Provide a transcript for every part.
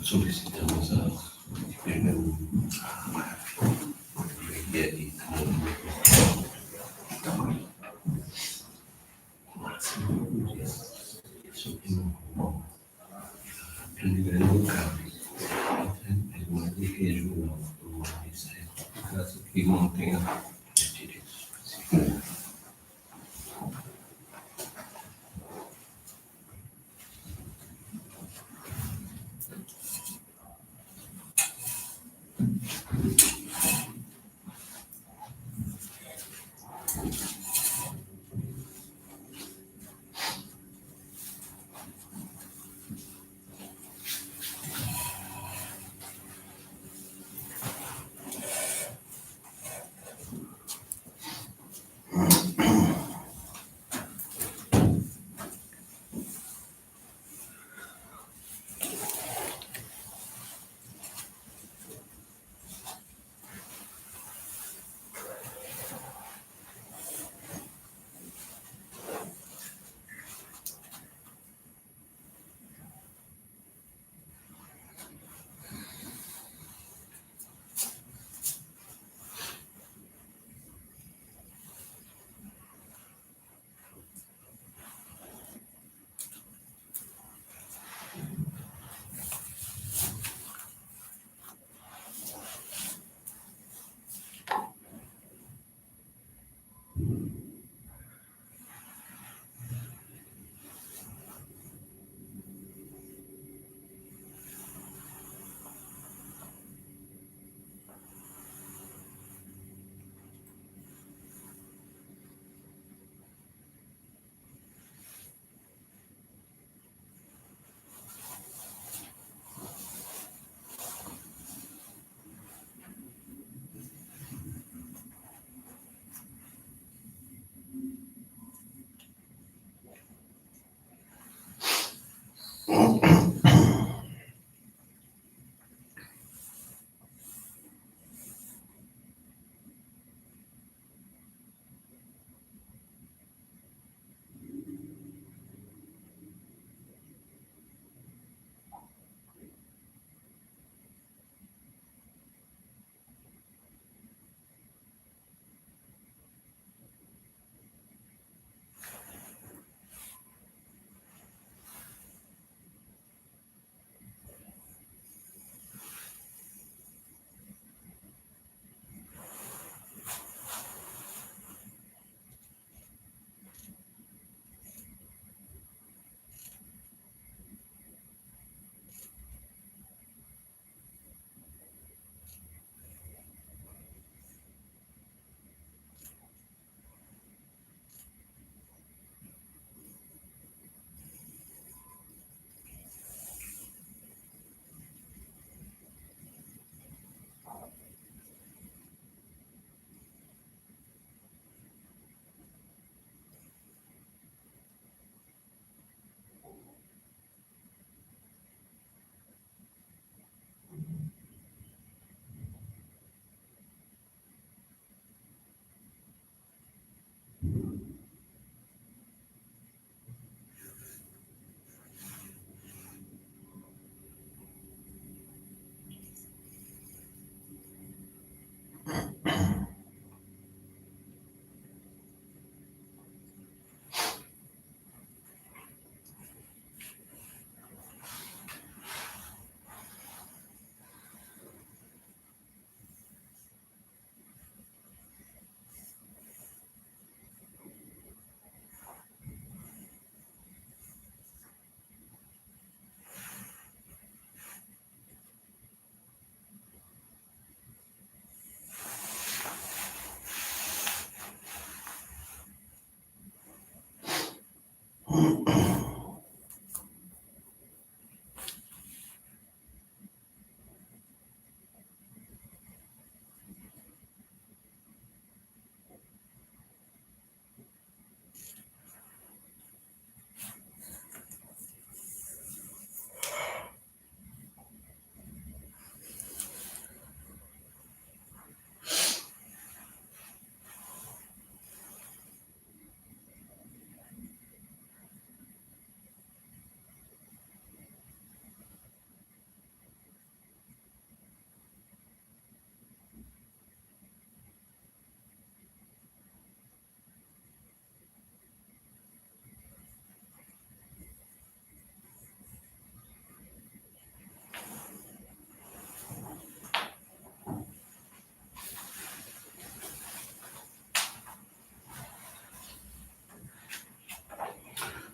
Solicitamos a primeiro e caso que não tenha direitos.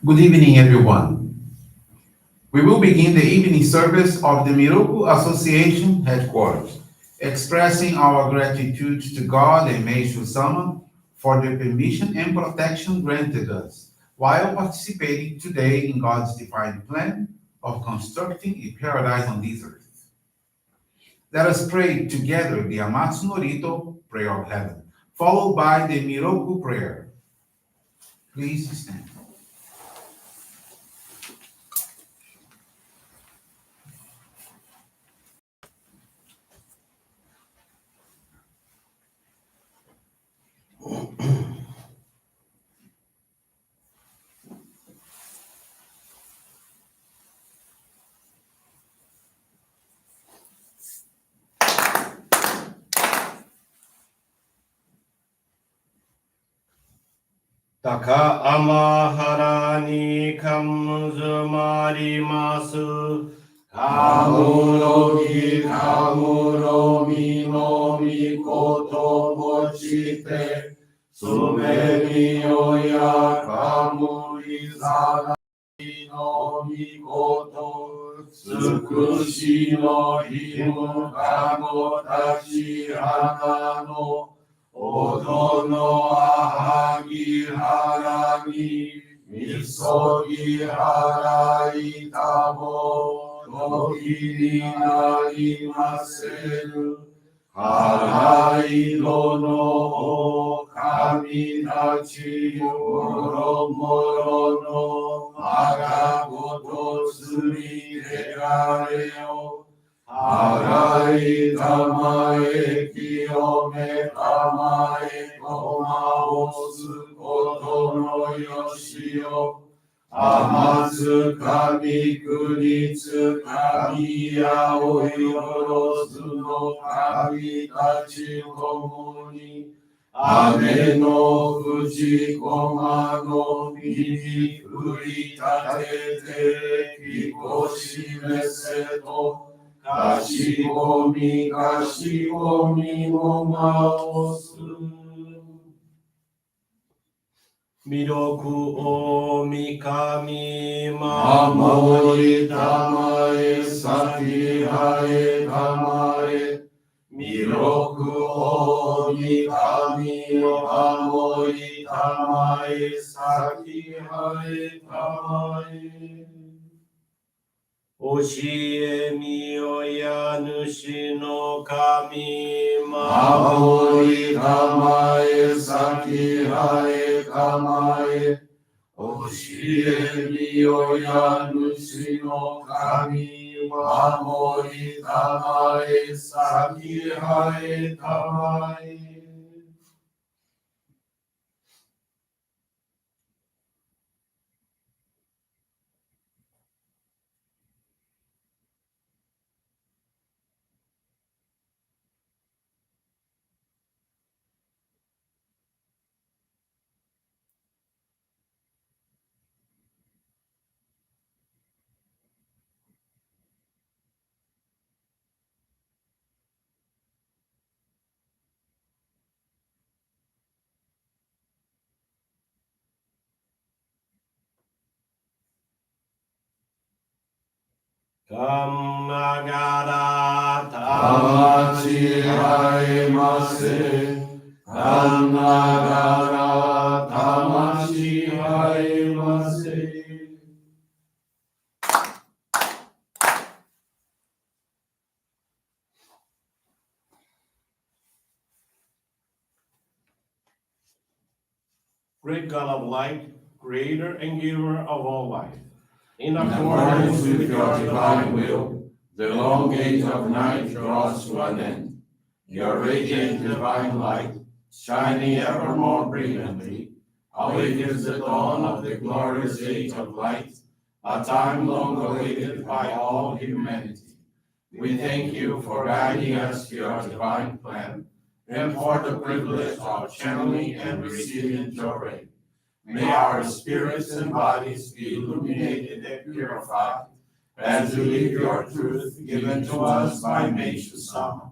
Good evening, everyone. We will begin the evening service of the Miroku Association headquarters, expressing our gratitude to God and Meishu-sama for the permission and protection granted us while participating today in God's divine plan of constructing a paradise on this earth. Let us pray together the Amatsu-Norito Prayer of Heaven, followed by the Miroku Prayer. Please stand. Taka amahara ni kamuzumarimasu. Kamurogi kamuromi no mikoto mochite Sumemi oya kamurizanagi no mikoto Tsukushi no himu kago tachi hana no Odo no ahagi haragi Misogi harai tamo Toki ni narimaseru Harai dono o kami tachi moro moro no Magagoto tsuri regareo Harai tamae kiyome tamae koma osu koto no yoshio Amatsu kami kuritsu kami yaoi yorozu no kami tachi komoni Ame no fuji koma no mimi uritatete kikoshi meseto Kashikomi mo maosu Miroku o mikami Mamori tamae saki hae tamae Miroku o mikami mamori tamae saki hae tamae Oshie miyoya nushi no kami Mamori tamae saki hae tamae Oshie miyoya nushi no kami Mamori tamae saki hae tamae Kamagara Tamachi haemase Kanagara tamachi haemase Great God of light, creator and giver of all life. In In accordance with your divine will, the long age of night draws to an end. Your radiant divine light, shining ever more brilliantly, awakens the dawn of the glorious age of light, a time long awaited by all humanity. We thank you for guiding us to your divine plan and for the privilege of channeling and receiving Johrei. May our spirits and bodies be illuminated and purified as we live your truth given to us by Meishu-sama.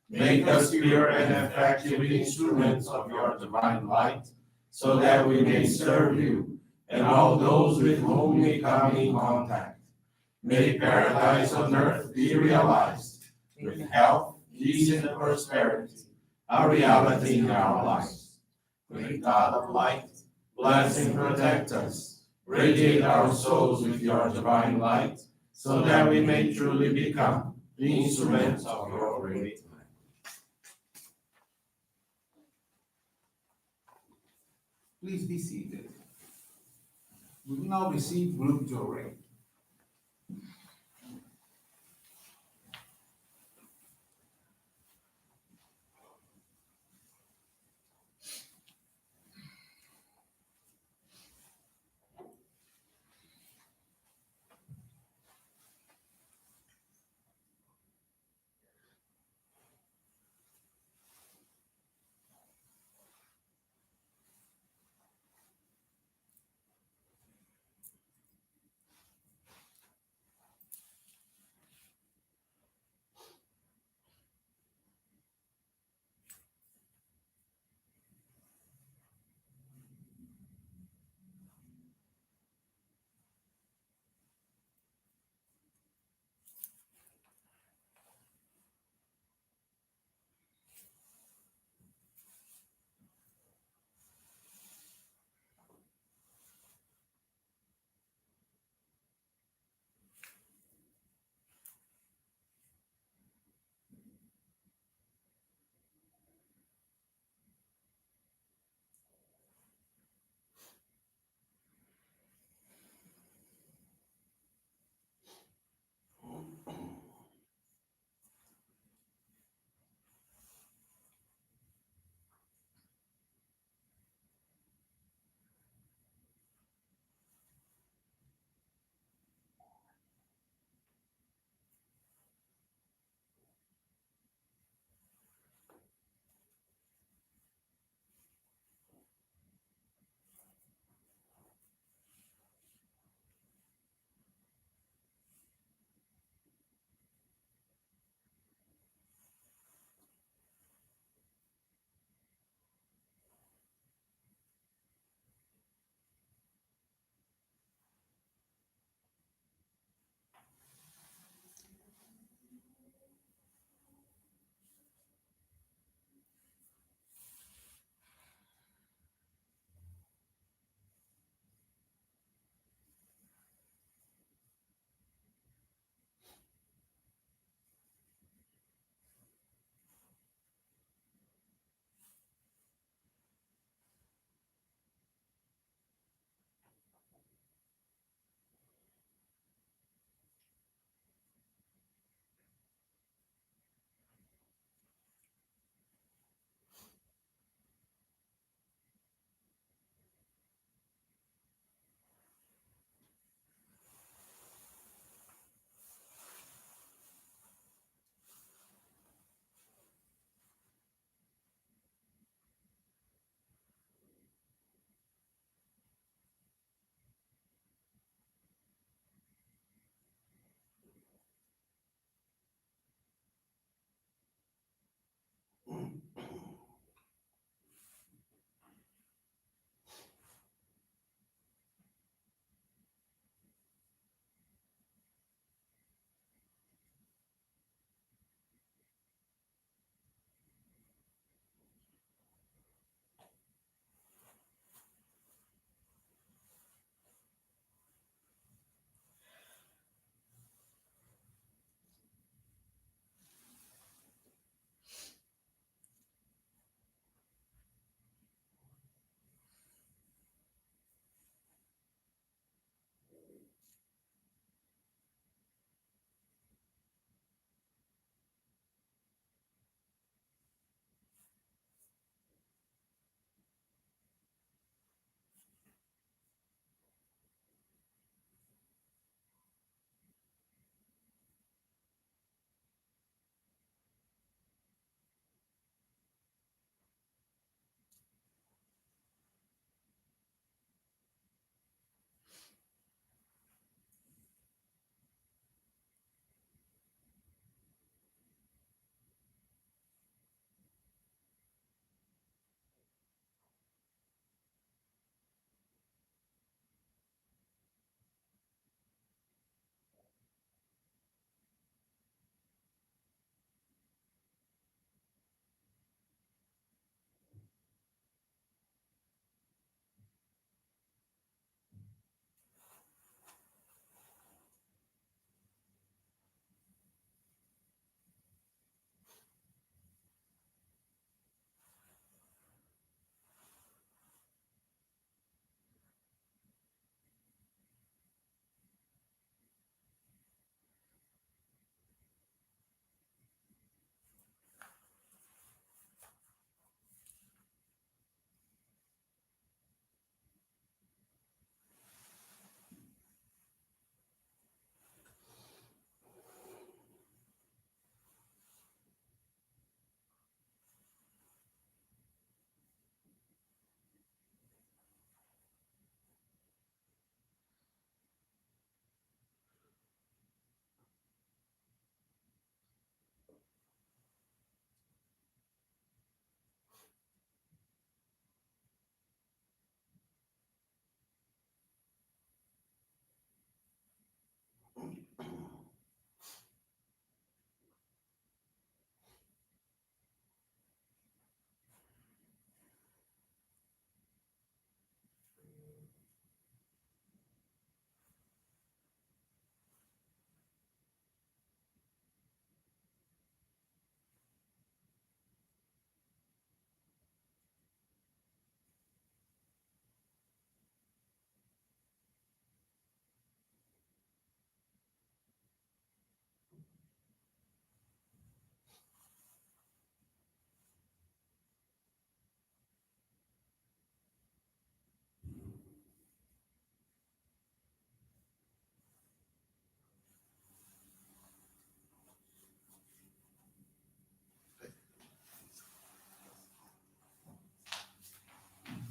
Make us pure and effective instruments of your divine light, so that we may serve you and all those with whom we come in contact. May paradise on earth be realized, with health, peace, and prosperity, a reality in our lives. Great God of light, bless and protect us. Radiate our souls with your divine light, so that we may truly become instruments of your great light. Please be seated. We will now receive group Johrei.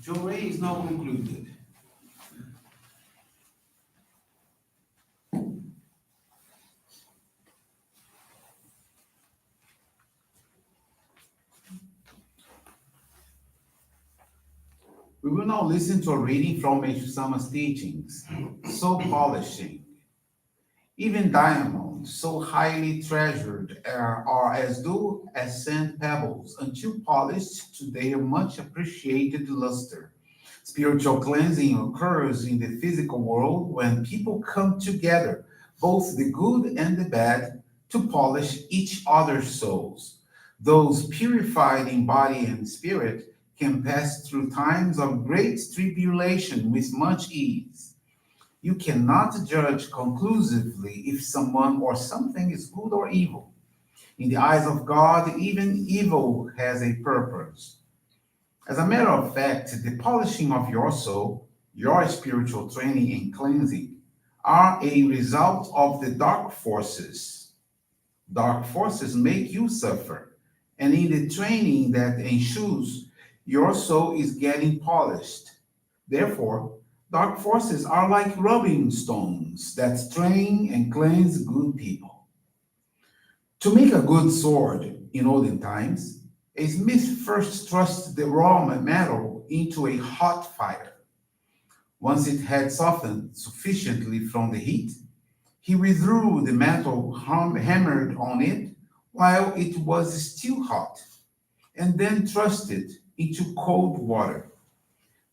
Johrei is now concluded. We will now listen to a reading from Meishu-sama's teachings, so polishing. Even diamonds, so highly treasured, are as dull as sand pebbles until polished to their much appreciated luster. Spiritual cleansing occurs in the physical world when people come together, both the good and the bad, to polish each other's souls. Those purified in body and spirit can pass through times of great tribulation with much ease. You cannot judge conclusively if someone or something is good or evil. In the eyes of God, even evil has a purpose. As a matter of fact, the polishing of your soul, your spiritual training and cleansing, are a result of the dark forces. Dark forces make you suffer, and in the training that ensues, your soul is getting polished. Therefore, dark forces are like rubbing stones that train and cleanse good people. To make a good sword in olden times, a smith first thrust the raw metal into a hot fire. Once it had softened sufficiently from the heat, he withdrew the metal hammered on it while it was still hot, and then thrust it into cold water.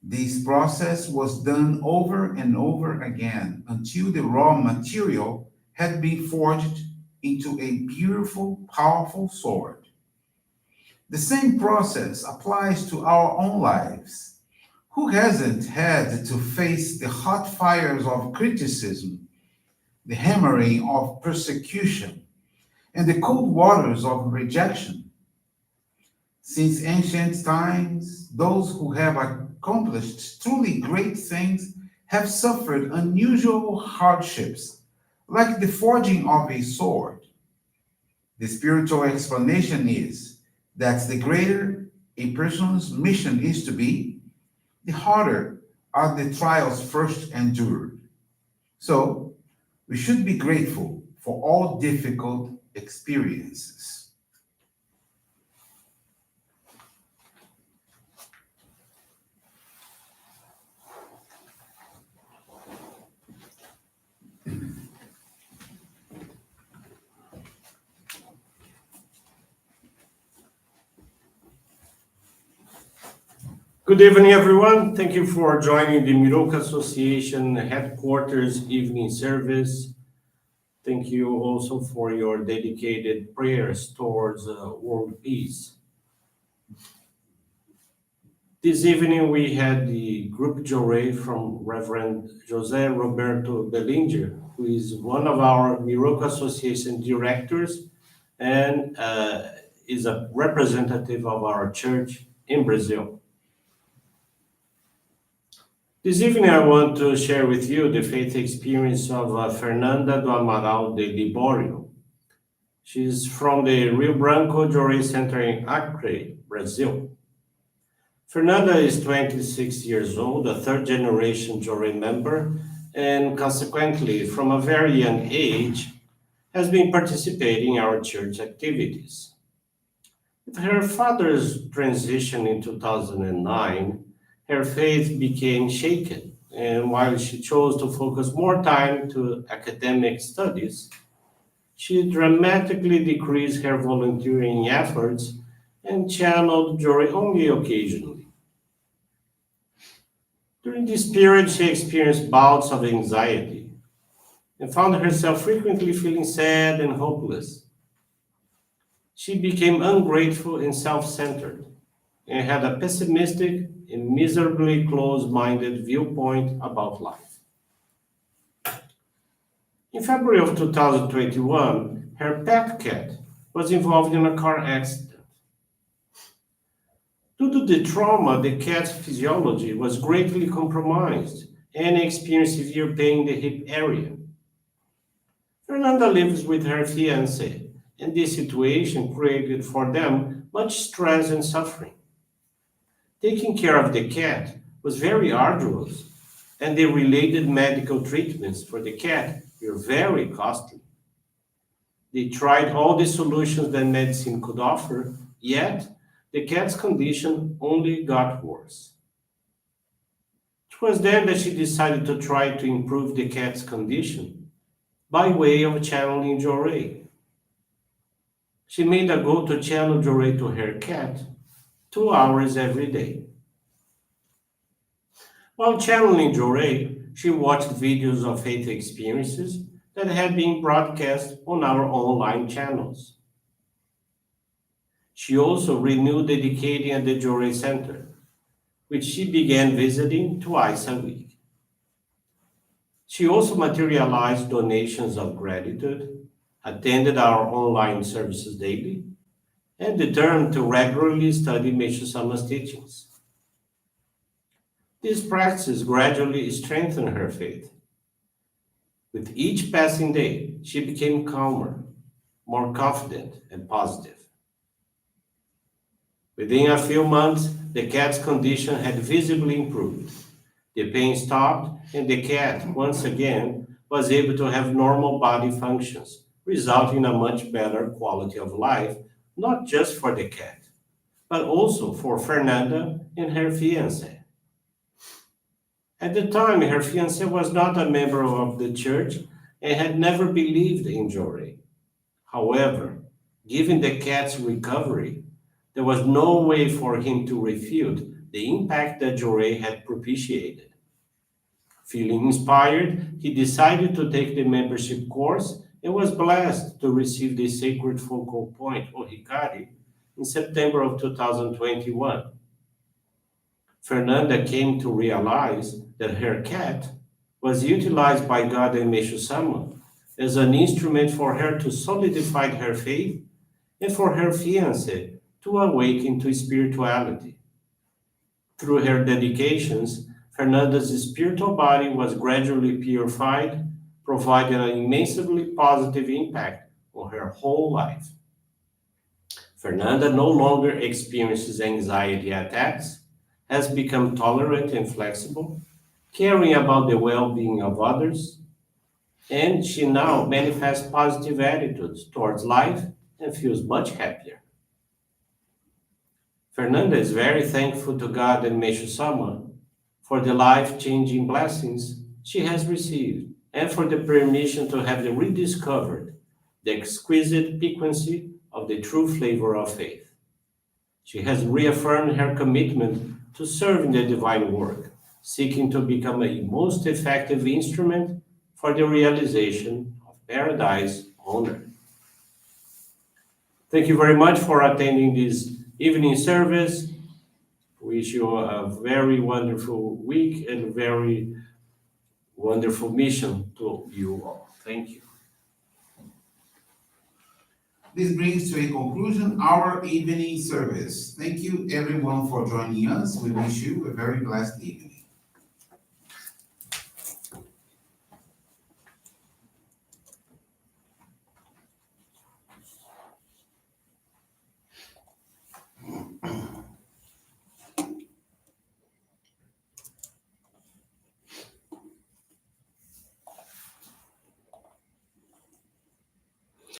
This process was done over and over again until the raw material had been forged into a beautiful, powerful sword. The same process applies to our own lives. Who hasn't had to face the hot fires of criticism, the hammering of persecution, and the cold waters of rejection? Since ancient times, those who have accomplished truly great things have suffered unusual hardships, like the forging of a sword. The spiritual explanation is that the greater a person's mission is to be, the harder are the trials first endured. So, we should be grateful for all difficult experiences. Good evening, everyone. Thank you for joining the Miroku Association headquarters evening service. Thank you also for your dedicated prayers towards world peace. This evening we had the group Johrei from Reverend José Roberto Bellinger, who is one of our Miroku Association directors and is a representative of our church in Brazil. This evening, I want to share with you the faith experience of Fernanda do Amaral de Liborio. She's from the Rio Branco Johrei Center in Acre, Brazil. Fernanda is 26 years old, a third-generation Johrei member, and consequently, from a very young age, has been participating in our church activities. With her father's transition in 2009, her faith became shaken, and while she chose to focus more time to academic studies, she dramatically decreased her volunteering efforts and channeled Johrei only occasionally. During this period, she experienced bouts of anxiety and found herself frequently feeling sad and hopeless. She became ungrateful and self-centered and had a pessimistic and miserably close-minded viewpoint about life. In February of 2021, her pet cat was involved in a car accident. Due to the trauma, the cat's physiology was greatly compromised and experienced severe pain in the hip area. Fernanda lives with her fiancé, and this situation created for them much stress and suffering. Taking care of the cat was very arduous, and the related medical treatments for the cat were very costly. They tried all the solutions that medicine could offer, yet the cat's condition only got worse. It was then that she decided to try to improve the cat's condition by way of channeling Johrei. She made a goal to channel Johrei to her cat 2 hours every day. While channeling Johrei, she watched videos of faith experiences that had been broadcast on our online channels. She also renewed dedicating at the Johrei Center, which she began visiting twice a week. She also materialized donations of gratitude, attended our online services daily, and determined to regularly study Meishu-sama's teachings. These practices gradually strengthened her faith. With each passing day, she became calmer, more confident, and positive. Within a few months, the cat's condition had visibly improved. The pain stopped, and the cat, once again, was able to have normal body functions, resulting in a much better quality of life, not just for the cat, but also for Fernanda and her fiancé. At the time, her fiancé was not a member of the church and had never believed in Johrei. However, given the cat's recovery, there was no way for him to refute the impact that Johrei had propitiated. Feeling inspired, he decided to take the membership course and was blessed to receive the sacred focal point, or Hikari, in September of 2021. Fernanda came to realize that her cat was utilized by God and Meishu-sama as an instrument for her to solidify her faith and for her fiancé to awaken to spirituality. Through her dedications, Fernanda's spiritual body was gradually purified, providing an immensely positive impact on her whole life. Fernanda no longer experiences anxiety attacks, has become tolerant and flexible, caring about the well-being of others, and she now manifests positive attitudes towards life and feels much happier. Fernanda is very thankful to God and Meishu-sama for the life-changing blessings she has received and for the permission to have rediscovered the exquisite piquancy of the true flavor of faith. She has reaffirmed her commitment to serving the divine work, seeking to become a most effective instrument for the realization of paradise on earth. Thank you very much for attending this evening service. Wish you a very wonderful week and very wonderful mission to you all. Thank you. This brings to a conclusion our evening service. Thank you everyone for joining us. We wish you a very blessed evening.